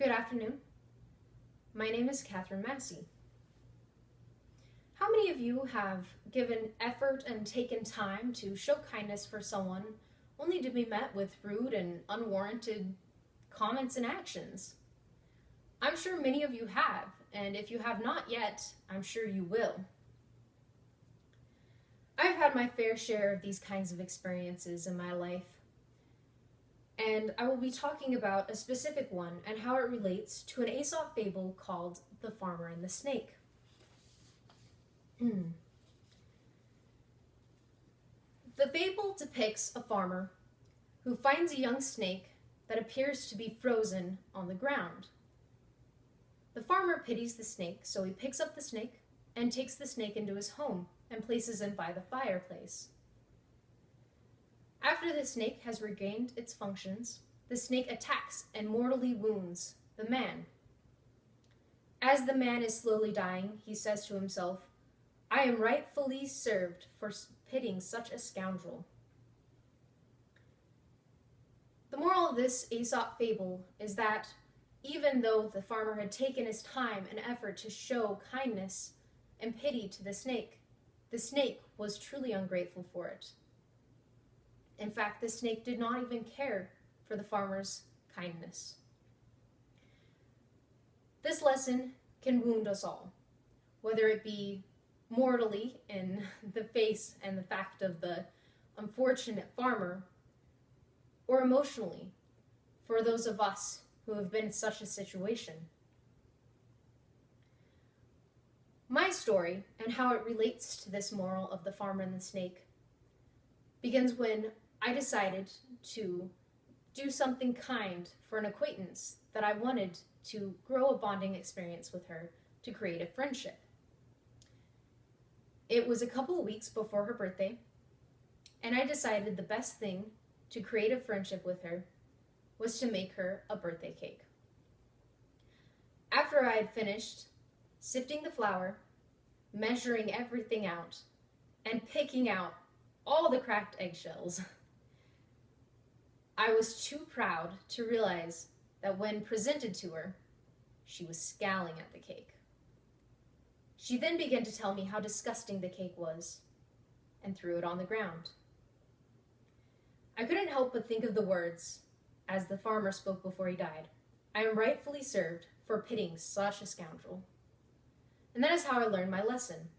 Good afternoon. My name is Catherine Massey. How many of you have given effort and taken time to show kindness for someone only to be met with rude and unwarranted comments and actions? I'm sure many of you have, and if you have not yet, I'm sure you will. I've had my fair share of these kinds of experiences in my life, and I will be talking about a specific one and how it relates to an Aesop fable called The Farmer and the Snake. The fable depicts a farmer who finds a young snake that appears to be frozen on the ground. The farmer pities the snake, so he picks up the snake and takes the snake into his home and places it by the fireplace. After the snake has regained its functions, the snake attacks and mortally wounds the man. As the man is slowly dying, he says to himself, "I am rightfully served for pitying such a scoundrel." The moral of this Aesop fable is that even though the farmer had taken his time and effort to show kindness and pity to the snake was truly ungrateful for it. In fact, the snake did not even care for the farmer's kindness. This lesson can wound us all, whether it be mortally in the face and the fact of the unfortunate farmer, or emotionally for those of us who have been in such a situation. My story and how it relates to this moral of the farmer and the snake begins when I decided to do something kind for an acquaintance that I wanted to grow a bonding experience with her to create a friendship. It was a couple of weeks before her birthday, and I decided the best thing to create a friendship with her was to make her a birthday cake. After I had finished sifting the flour, measuring everything out, and picking out all the cracked eggshells, I was too proud to realize that when presented to her, she was scowling at the cake. She then began to tell me how disgusting the cake was and threw it on the ground. I couldn't help but think of the words as the farmer spoke before he died. "I am rightfully served for pitying such a scoundrel." And that is how I learned my lesson.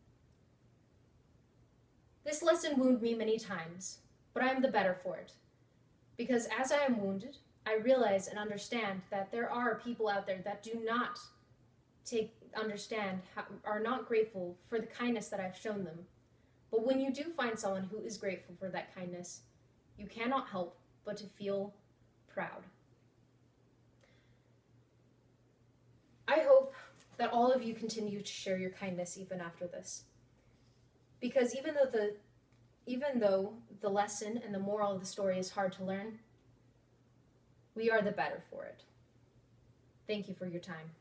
This lesson wounded me many times, but I am the better for it. Because as I am wounded, I realize and understand that there are people out there that do not are not grateful for the kindness that I've shown them. But when you do find someone who is grateful for that kindness, you cannot help but to feel proud. I hope that all of you continue to share your kindness even after this. Because even though the lesson and the moral of the story is hard to learn, we are the better for it. Thank you for your time.